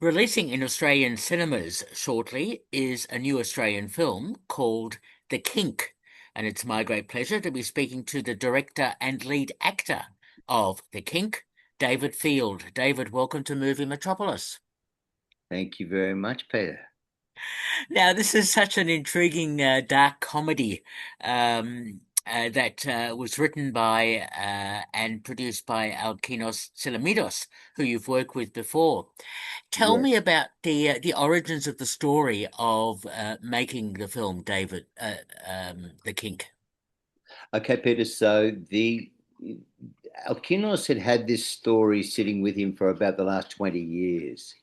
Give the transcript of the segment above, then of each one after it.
Releasing in Australian cinemas shortly is a new Australian film called The Kink, and it's my great pleasure to be speaking to the director and lead actor of The Kink, David Field. David, welcome to Movie Metropolis. Thank you very much, Peter. Now, this is such an intriguing dark comedy that was written by and produced by Alkinos Tsilimidos, who you've worked with before. Tell Yes. me about the origins of the story of making the film, David, The Kink. Okay, Peter. So the Alkinos had this story sitting with him for about the last 20 years.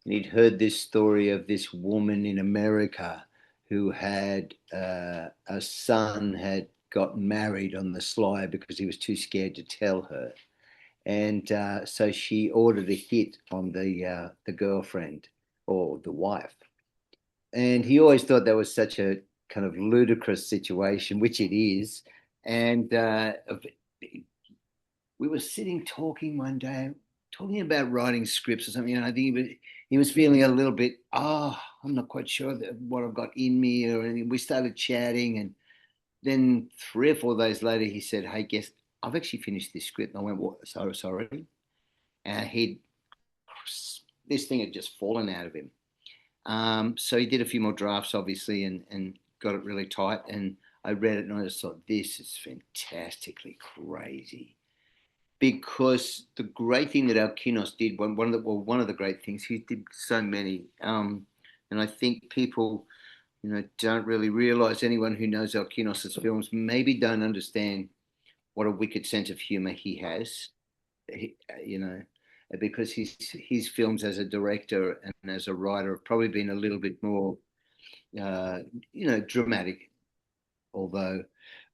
And he'd heard this story of this woman in America who had a son had gotten married on the sly because he was too scared to tell her. And so she ordered a hit on the girlfriend or the wife. And he always thought that was such a kind of ludicrous situation, which it is. And we were sitting talking one day, talking about writing scripts or something. And I think he was feeling a little bit, I'm not quite sure what I've got in me or anything. We started chatting, and then 3 or 4 days later, he said, "Hey, guess I've actually finished this script." And I went, "What? So sorry." And he this thing had just fallen out of him. So he did a few more drafts, obviously, and got it really tight. And I read it and I just thought, this is fantastically crazy. Because the great thing that Alkinos did, one of the great things, he did so many. And I think people, don't really realize, anyone who knows Alkinos's films maybe don't understand what a wicked sense of humor he has. He, because his films as a director and as a writer have probably been a little bit more, uh, dramatic. Although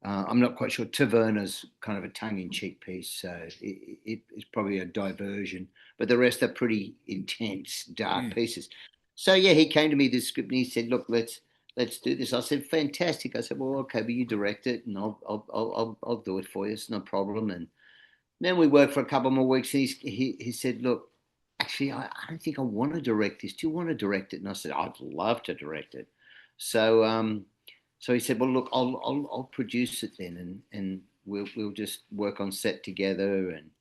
I'm not quite sure. Taverna's kind of a tongue-in-cheek piece, so it's probably a diversion. But the rest are pretty intense, dark Mm. pieces. So yeah, he came to me this script and he said, "Look, let's do this." I said, "Fantastic." I said, "Well, okay, but you direct it, and I'll do it for you. It's no problem." And then we worked for a couple more weeks, and he said, "Look, actually, I don't think I want to direct this. Do you want to direct it?" And I said, "I'd love to direct it." So so he said, "Well, look, I'll produce it then, and we'll just work on set together." And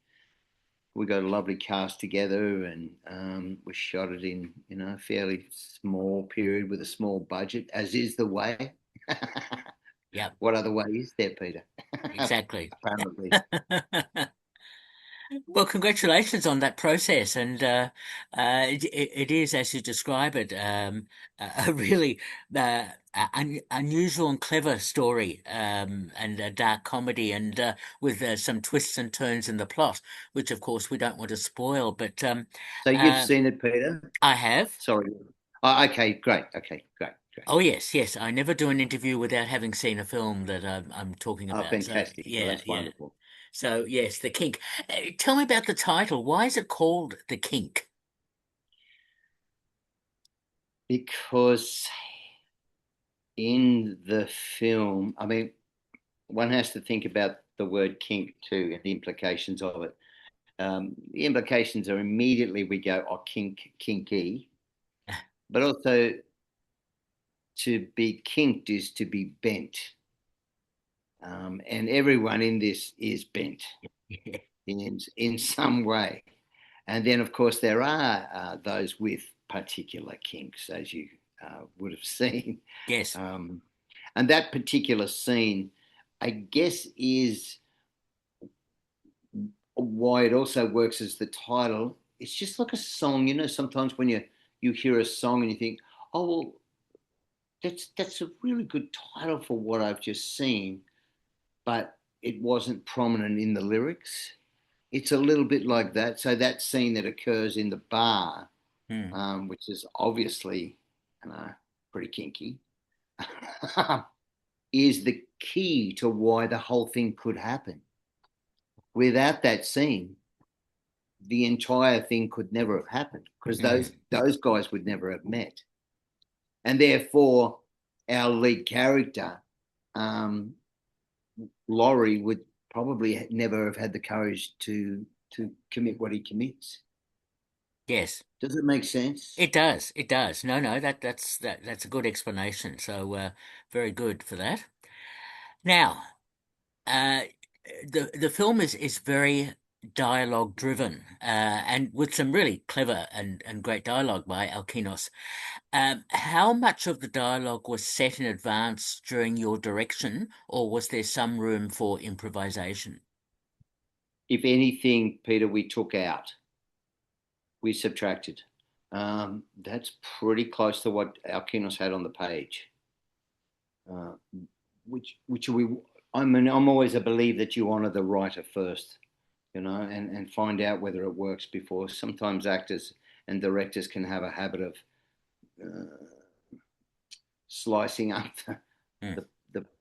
we got a lovely cast together, and we shot it in a fairly small period with a small budget, as is the way. Yep, What other way is there, Peter? exactly. Apparently. Well, congratulations on that process, and it is, as you describe it, a really unusual and clever story, and a dark comedy, and with some twists and turns in the plot, which, of course, we don't want to spoil. But So you've uh, seen it, Peter? I have. Sorry. Oh, okay, great. Okay, great, great. Oh yes, yes. I never do an interview without having seen a film that I'm talking Oh, about. So fantastic. Well, yeah, that's yeah. wonderful. So yes, The Kink. Tell me about the title. Why is it called The Kink? Because in the film, I mean, one has to think about the word kink too and the implications of it. The implications are immediately we go, oh, kink, kinky, but also to be kinked is to be bent. And everyone in this is bent in some way. And then, of course, there are those with particular kinks, as you would have seen. Yes. Um, and that particular scene, I guess, is why it also works as the title. It's just like a song, sometimes when you hear a song and you think, oh, well, that's a really good title for what I've just seen, but it wasn't prominent in the lyrics. It's a little bit like that. So that scene that occurs in the bar, Hmm. which is obviously pretty kinky, is the key to why the whole thing could happen. Without that scene, the entire thing could never have happened because those Hmm. those guys would never have met, and therefore our lead character, um, Laurie, would probably never have had the courage to commit what he commits. Yes, Does it make sense? it does. It does. No, no, that's a good explanation. So very good for that. Now, uh, the film is very dialogue driven, and with some really clever and great dialogue by Alkinos. How much of the dialogue was set in advance during your direction, or was there some room for improvisation? If anything, Peter, we took out, we subtracted. That's pretty close to what Alkinos had on the page. Uh, which we, I mean, I'm always a believer that you honour the writer first, and find out whether it works before. Sometimes actors and directors can have a habit of uh, slicing up Hmm.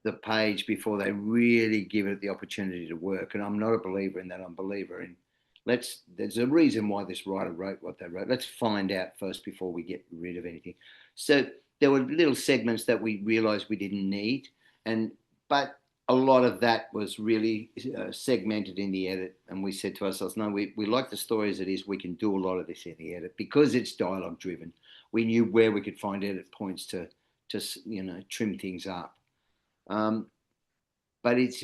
the page before they really give it the opportunity to work. And I'm not a believer in that. I'm a believer in there's a reason why this writer wrote what they wrote. Let's find out first before we get rid of anything. So there were little segments that we realized we didn't need. And, but a lot of that was really segmented in the edit. And we said to ourselves, no, we like the story as it is. We can do a lot of this in the edit because it's dialogue driven. We knew where we could find edit points to trim things up. Um, but it's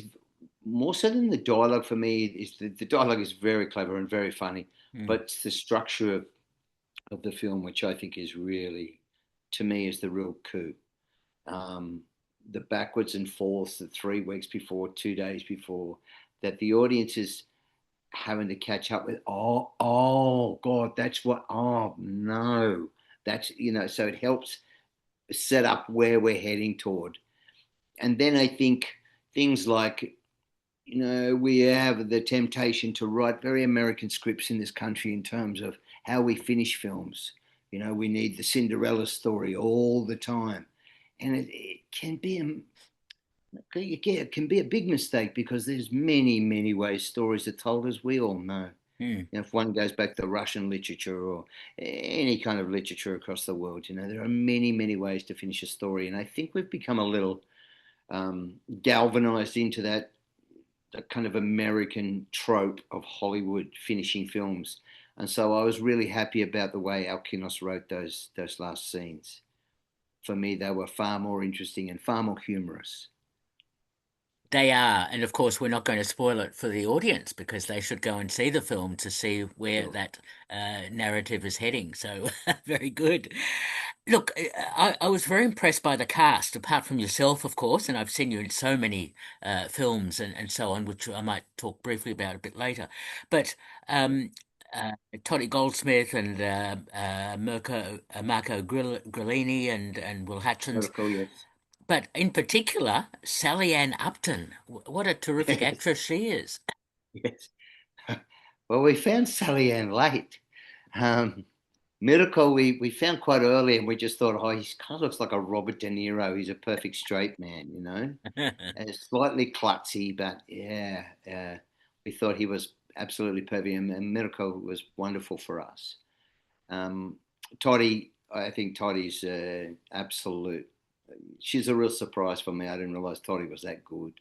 more so than the dialogue for me. Is the dialogue is very clever and very funny, Hmm. but it's the structure of the film which I think is really, to me, is the real coup. Um, the backwards and forths, the 3 weeks before, 2 days before, that the audience is having to catch up with. Oh God, that's what. Oh no, that's So it helps set up where we're heading toward. And then I think things like, we have the temptation to write very American scripts in this country in terms of how we finish films. We need the Cinderella story all the time. And it can be it can be a big mistake because there's many, many ways stories are told, as we all know. Hmm. If one goes back to Russian literature or any kind of literature across the world, there are many, many ways to finish a story. And I think we've become a little galvanized into that kind of American trope of Hollywood finishing films. And so I was really happy about the way Alkinos wrote those last scenes. For me, they were far more interesting and far more humorous. They are, and of course, we're not going to spoil it for the audience because they should go and see the film to see where Sure. that narrative is heading. So, very good. Look, I was very impressed by the cast, apart from yourself, of course, and I've seen you in so many films and so on, which I might talk briefly about a bit later. But um, uh, Toddy Goldsmith and Marco Grillini and Will Hutchins, Miracle, yes. but in particular, Sally Ann Upton. What a terrific Yes, actress she is. yes. Well, we found Sally Ann late. Miracle, we found quite early, and we just thought, oh, he kind of looks like a Robert De Niro. He's a perfect straight man. Slightly klutzy, but yeah, we thought he was absolutely perfect, and Miracle was wonderful for us. Um, Toddy, I think Toddy's absolute. She's a real surprise for me. I didn't realize Toddy was that good.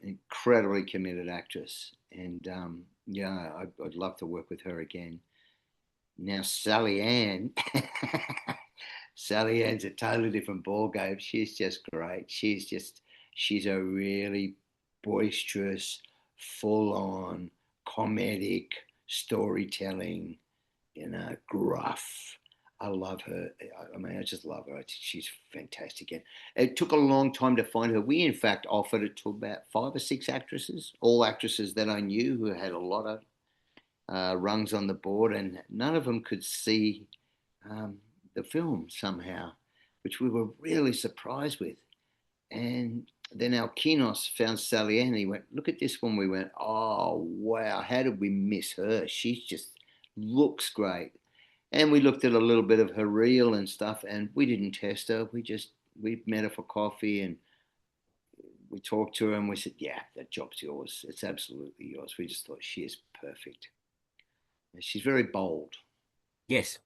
Incredibly committed actress, and yeah, I'd love to work with her again. Now, Sally Ann, Sally Ann's a totally different ballgame. She's just great. She's a really boisterous, full-on, comedic storytelling, gruff. I love her. I mean, I just love her. She's fantastic. And it took a long time to find her. We, in fact, offered it to about 5 or 6 actresses, all actresses that I knew who had a lot of rungs on the board, and none of them could see um, the film somehow, which we were really surprised with. And then Alkinos found Sally Ann and he went, look at this one. We went, oh, wow, how did we miss her? She's just looks great. And we looked at a little bit of her reel and stuff, and we didn't test her. We met her for coffee and we talked to her and we said, yeah, that job's yours. It's absolutely yours. We just thought she is perfect. She's very bold. Yes,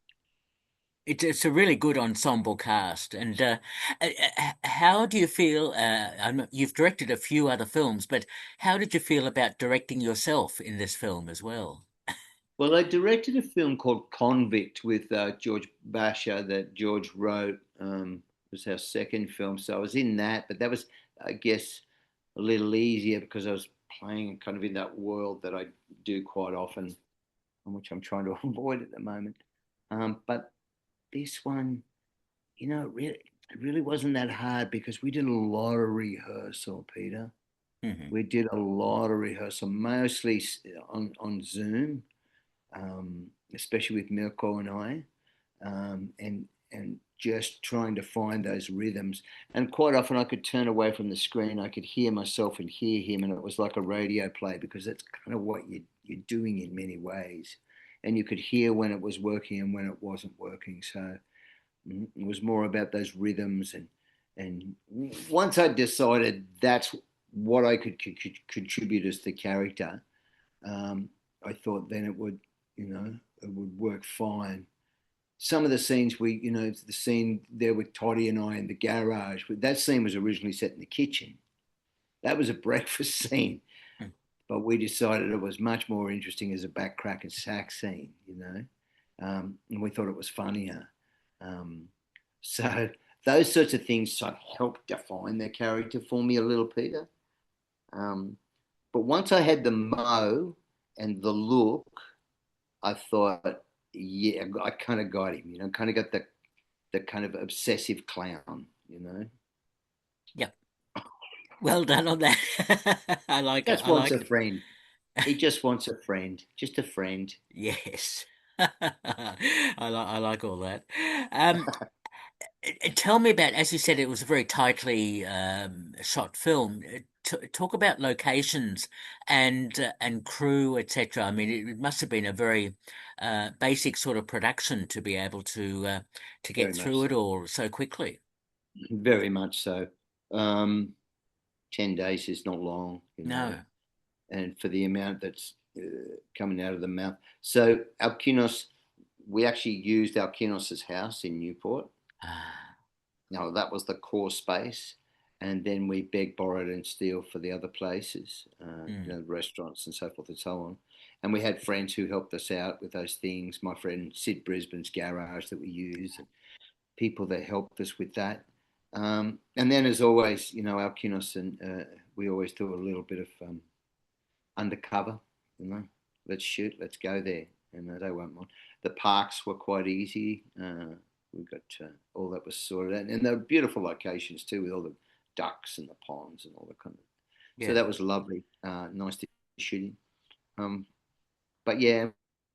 it's a really good ensemble cast. And how do you feel? You've directed a few other films, but how did you feel about directing yourself in this film as well? Well, I directed a film called Convict with George Basher that George wrote. It was our second film, so I was in that. But that was, I guess, a little easier because I was playing kind of in that world that I do quite often, and which I'm trying to avoid at the moment. But this one, it really wasn't that hard because we did a lot of rehearsal, Peter. Hmm. We did a lot of rehearsal, mostly on Zoom, especially with Mirko and I, and just trying to find those rhythms. And quite often, I could turn away from the screen. I could hear myself and hear him, and it was like a radio play because that's kind of what you're doing in many ways. And you could hear when it was working and when it wasn't working. So it was more about those rhythms and once I decided that's what I could contribute as the character, um, I thought then it would work fine. Some of the scenes the scene there with Toddy and I in the garage, that scene was originally set in the kitchen. That was a breakfast scene, but we decided it was much more interesting as a back crack and sack scene. And we thought it was funnier. Um, so those sorts of things sort of helped define their character for me a little, Peter. Um, but once I had the mo and the look, I thought, yeah, I kind of got him, kind of got the kind of obsessive clown. Yep. Well done on that. I like it. Just I wants like a it. friend. He just wants a friend, just a friend. Yes. I like all that. Um, Tell me about, as you said, it was a very tightly shot film. Talk about locations and crew, etc. I mean, it must have been a very basic sort of production to be able to get Very much through so. it all so quickly. Very much so. Um, 10 days is not long. No. And for the amount that's coming out of the mouth. So Alkinos, we actually used Alkinos's house in Newport. Ah, Now that was the core space, and then we beg, borrowed, and steal for the other places, mm, restaurants and so forth and so on. And we had friends who helped us out with those things. My friend Sid Brisbane's garage that we use, and people that helped us with that. And then, as always, Alkinos and we always do a little bit of undercover. You know, let's shoot, let's go there, and they won't mind. The parks were quite easy. We got all that was sorted out, and they were beautiful locations too, with all the ducks and the ponds and all that kind of. So yeah. that was lovely, nice to shoot in. Um, but yeah,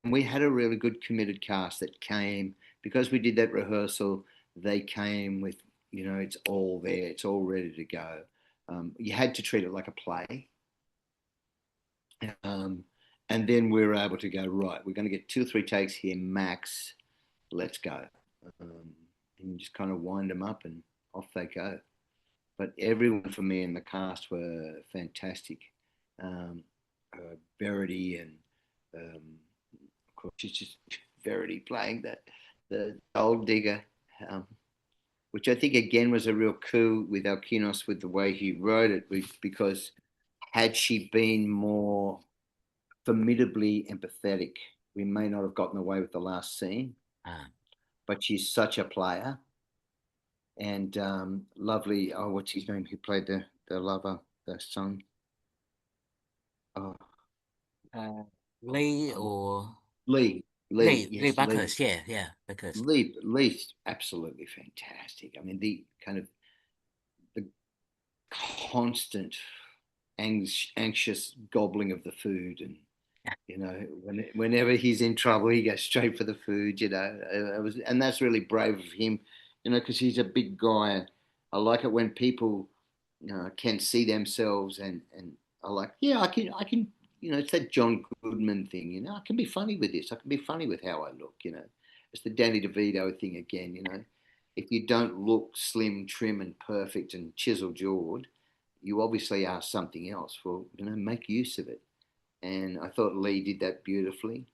we had a really good committed cast that came because we did that rehearsal. They came with, it's all there, it's all ready to go. You had to treat it like a play. Um, and then we were able to go, right, we're going to get 2 or 3 takes here max. Let's go. And you just kind of wind them up and off they go. But everyone for me in the cast were fantastic. Um, Verity and, of course, it's just Verity playing the old digger, um, which I think again was a real coup with Alkinos with the way he wrote it, because had she been more formidably empathetic, we may not have gotten away with the last scene, Ah, but she's such a player and lovely. Oh, what's his name? Who played the lover, the son? Oh, uh, Lee um, or Lee, Lee yes, Lee. Buckhurst. Yeah, yeah, Buckhurst. Lee's absolutely fantastic. I mean, the constant anxious gobbling of the food, and whenever he's in trouble, he goes straight for the food. And that's really brave of him, because he's a big guy. I like it when people can see themselves, and I like, yeah, I can, it's that John Goodman thing. I can be funny with this. I can be funny with how I look. It's the Danny DeVito thing again. If you don't look slim, trim, and perfect and chisel jawed, you obviously are something else. Well, make use of it. And I thought Lee did that beautifully.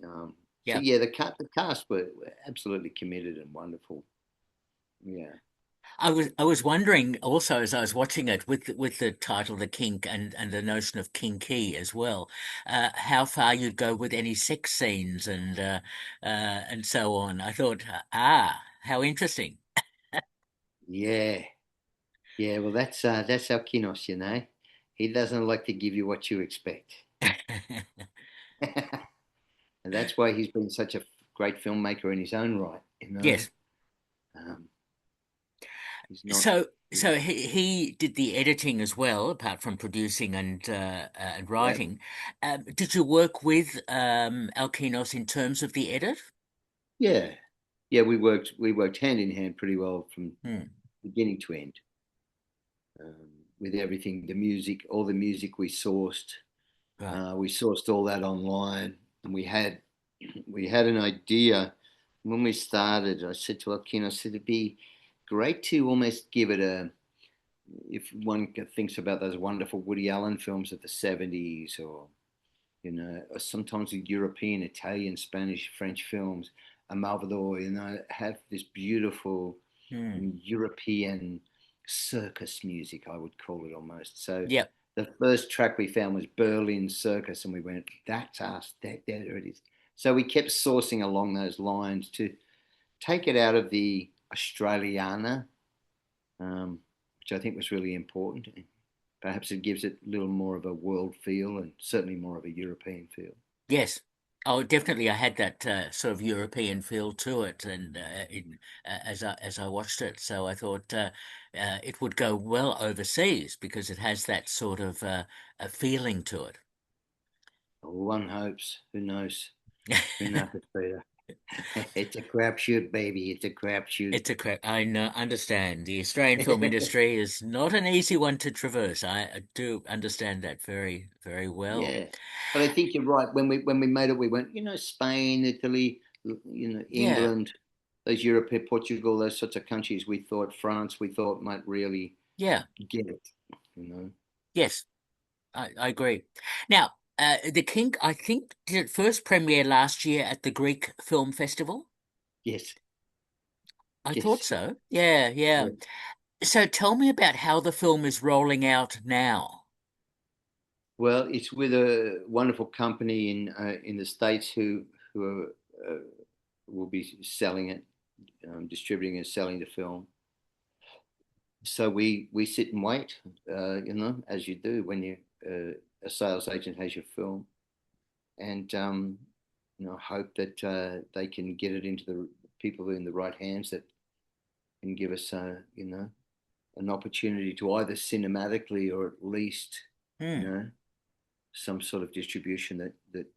So Yeah. yeah, the cast were absolutely committed and wonderful. Yeah. I was wondering also as I was watching it with the title The Kink and the notion of kinky as well, how far you'd go with any sex scenes and so on. I thought, how interesting. Yeah, yeah. Well, that's Alkinos, you know. He doesn't like to give you what you expect, and that's why he's been such a great filmmaker in his own right. You know, Yes. um, he's not. So he did the editing as well, apart from producing and Yeah, writing. Did you work with Alkinos in terms of the edit? yeah, yeah. We worked hand in hand pretty well from Hmm. beginning to end, with everything. The music, all the music we sourced. Right. We sourced all that online, and we had an idea when we started. I said to Alkino, I said it'd be great to almost give it a. If one thinks about those wonderful Woody Allen films of the '70s, or sometimes the European, Italian, Spanish, French films, Almodovar, have this beautiful Hmm. European circus music, I would call it almost. So Yep. the first track we found was Berlin Circus, and we went, that's us, there it is. So we kept sourcing along those lines to take it out of the Australiana, um, which I think was really important. Perhaps it gives it a little more of a world feel and certainly more of a European feel. Yes. Oh, definitely. I had that sort of European feel to it, and as I watched it, so I thought it would go well overseas because it has that sort of a feeling to it. One hopes. Who knows? Who knows, Peter? It's a crapshoot, baby. It's a crapshoot. It's a crap. I know, understand. The Australian film industry is not an easy one to traverse. I do understand that very, very well. Yeah, but I think you're right. When we made it, we went, Spain, Italy, Yeah, England, those European, Portugal, those sorts of countries. We thought France, we thought might really yeah, get it. You know. yes, I agree. Now, The Kink, I think, did it first premiere last year at the Greek Film Festival? Yes, I thought yes, so. Yeah, yeah. yes. So tell me about how the film is rolling out now. Well, it's with a wonderful company in the States who will be selling it, distributing and selling the film. So we sit and wait, as you do when a sales agent has your film, and hope that they can get it into the people in the right hands that can give us, an opportunity to either cinematically or at least, you Hmm. know, some sort of distribution that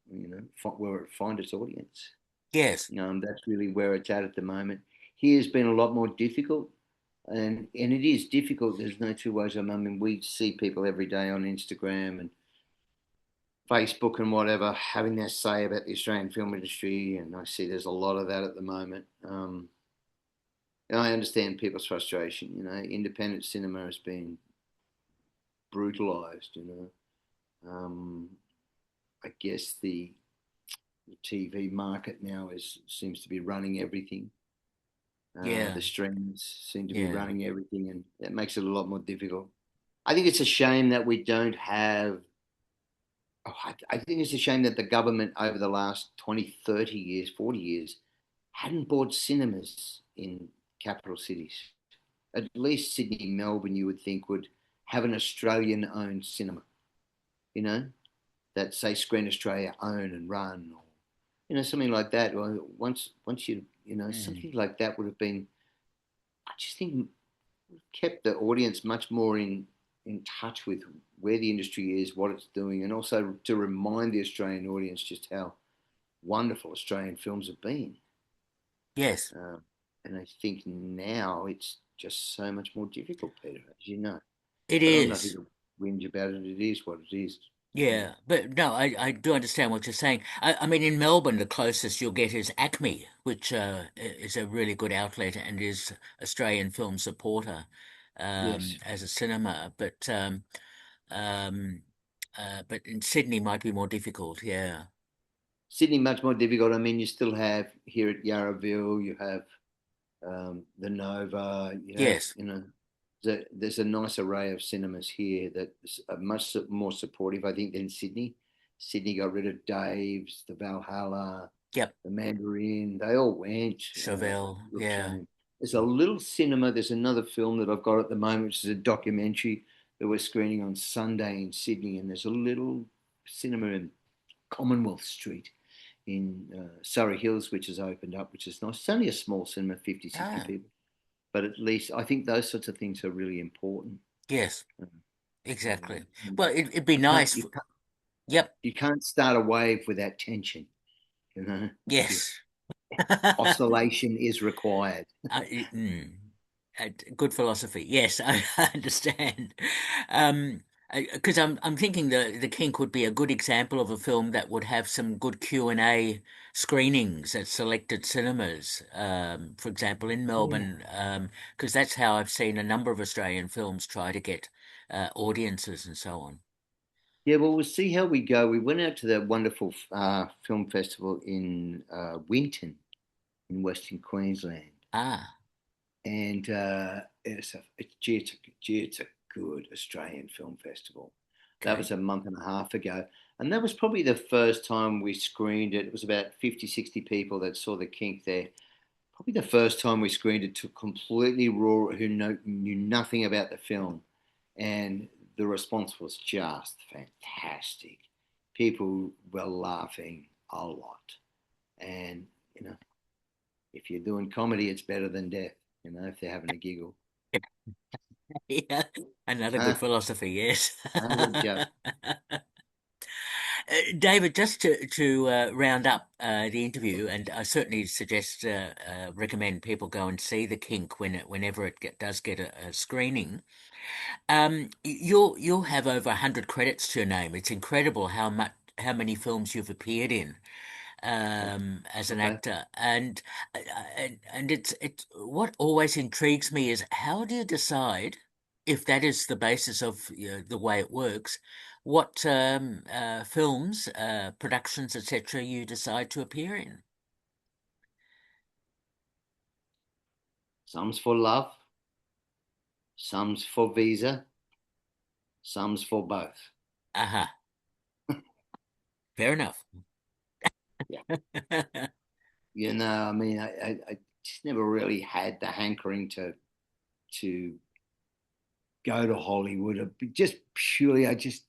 where it find its audience. Yes. That's really where it's at the moment. Here's been a lot more difficult, and it is difficult. There's no two ways. I mean, we see people every day on Instagram and Facebook and whatever having their say about the Australian film industry, and I see there's a lot of that at the moment. And I understand people's frustration. Independent cinema has been brutalized. I guess the TV market now seems to be running everything. Yeah. The streams seem to be Yeah. running everything, and that makes it a lot more difficult. I think it's a shame that we don't have. Oh, I think it's a shame that the government over the last 20, 30 years, 40 years hadn't bought cinemas in capital cities. At least Sydney, Melbourne, you would think would have an Australian owned cinema, you know, that say Screen Australia own and run, or something like that. Well, once Hmm. something like that would have been. I just think kept the audience much more in touch with where the industry is, what it's doing, and also to remind the Australian audience just how wonderful Australian films have been. Yes, Um, and I think now it's just so much more difficult, Peter, as you know. it But I'm not here is. to whinge about it. It is what it is. You know. Yeah, but no, I do understand what you're saying. I mean, in Melbourne, the closest you'll get is Acme, which is a really good outlet and is Australian film supporter Yes, as a cinema. Um, but in Sydney might be more difficult. Yeah. Sydney much more difficult. I mean, you still have here at Yarraville, you have the Nova. Yes. There's a nice array of cinemas here that are much more supportive, I think, than Sydney. Sydney got rid of Dave's, the Valhalla, Yep. the Mandarin. They all went. Chauvel. Real Yeah. shame. There's a little cinema. There's another film that I've got at the moment, which is a documentary that we're screening on Sunday in Sydney. And there's a little cinema in Commonwealth Street in Surrey Hills, which has opened up, which is nice. It's only a small cinema, 50, 60 Ah, people. But at least I think those sorts of things are really important. yes, Um, exactly. and Well, it'd be you can't, nice. you can't, Yep. you can't start a wave without tension. You know, Yes. oscillation is required. I- mm, Good philosophy. Yes, I understand. Um, because I'm thinking the Kink would be a good example of a film that would have some good Q&A screenings at selected cinemas. For example, in Yeah. Melbourne, because that's how I've seen a number of Australian films try to get audiences and so on. Yeah, well, we'll see how we go. We went out to that wonderful film festival in Winton in Western Queensland, Ah, and it's a good Australian film festival. That okay. was a month and a half ago, and that was probably the first time we screened it. It was about 50, 60 people that saw the Kink there. Probably the first time we screened it to completely raw who knew nothing about the film, and the response was just fantastic. People were laughing a lot, and you know, if you're doing comedy, it's better than death. If they're having a giggle. Yeah, another good Huh? philosophy, yes. Another joke. David, just to round up the interview, and I certainly suggest recommend people go and see the Kink whenever does get a screening. You'll have over 100 credits to your name. It's incredible how many films you've appeared in Oh, as an okay. actor, and it's what always intrigues me is how do you decide if that is the basis of the way it works, what films, productions, etc. you decide to appear in? Some's for love, some's for visa, some's for both. Aha, fair enough. Yeah. I mean, I just never really had the hankering to go to Hollywood. Just purely, it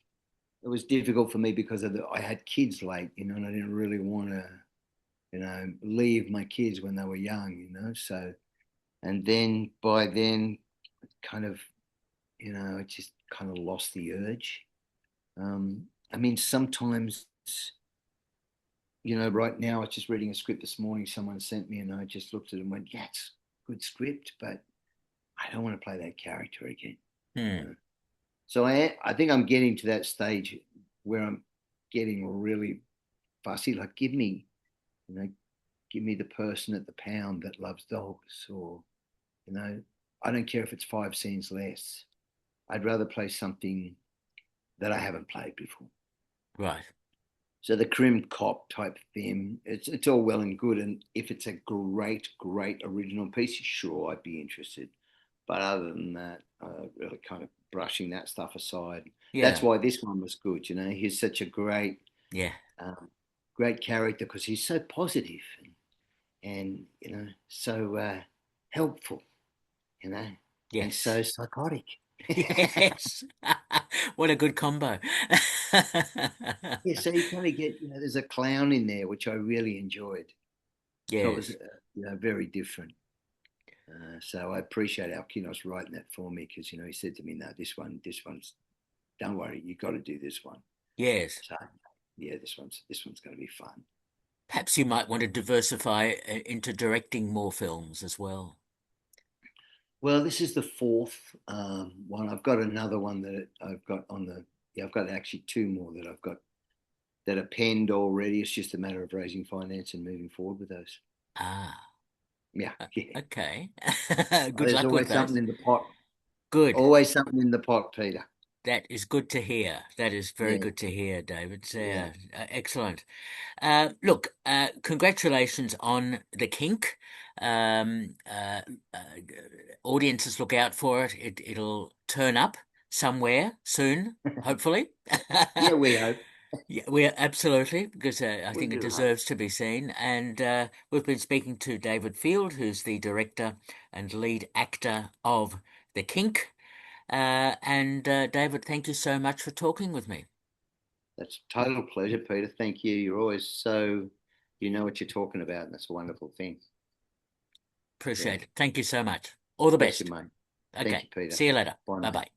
was difficult for me because I had kids late, and I didn't really want to, leave my kids when they were young, So, and then by then, kind of, I just kind of lost the urge. I mean, sometimes, right now, I was just reading a script this morning someone sent me, and I just looked at it and went, yeah, it's a good script, but I don't want to play that character again. Hmm. So I think I'm getting to that stage where I'm getting really fussy. Like, you know, give me the person at the pound that loves dogs, or you know, I don't care if it's 5 scenes less. I'd rather play something that I haven't played before. Right. So the crim cop type theme, it's all well and good, and if it's a great original piece, sure, I'd be interested. But other than that, really kind of brushing that stuff aside. That's Yeah. why this one was good. He's such a Yeah. um, great character because he's so positive and so helpful, you know, and Yes. so psychotic. Yes. What a good combo. Yeah, so you kind of get, there's a clown in there, which I really enjoyed. So it was, Yes. very different. So I appreciate Alkinos writing that for me because, he said to me, no, this one's, don't worry, you got to do this one. Yes. So yeah, this one's going to be fun. Perhaps you might want to diversify into directing more films as well. Well, this is the fourth one. I've got another one that I've got yeah, I've got actually two more that I've got that are penned already. It's just a matter of raising finance and moving forward with those. Ah, Yeah, yeah. okay. Oh, Good there's luck with always something those. in the pot. Good. Always something in the pot, Peter. That is good to hear. That is very Yeah, good to hear, David. yeah. Excellent. Look, congratulations on the kink. Um, uh, uh, Audiences look out for it. It'll turn up somewhere soon, hopefully. Yeah, we hope. Yeah, we're absolutely, because I We think it do hope. deserves to be seen. And we've been speaking to David Field, who's the director and lead actor of The Kink. David, thank you so much for talking with me. That's a total pleasure, Peter. Thank you. You're always so, you know what you're talking about, and that's a wonderful thing. Yeah. Appreciate it. Thank you so much. All the Bless you, best. mate. Thank Okay. you, Peter. See you later. Bye Bye now. bye.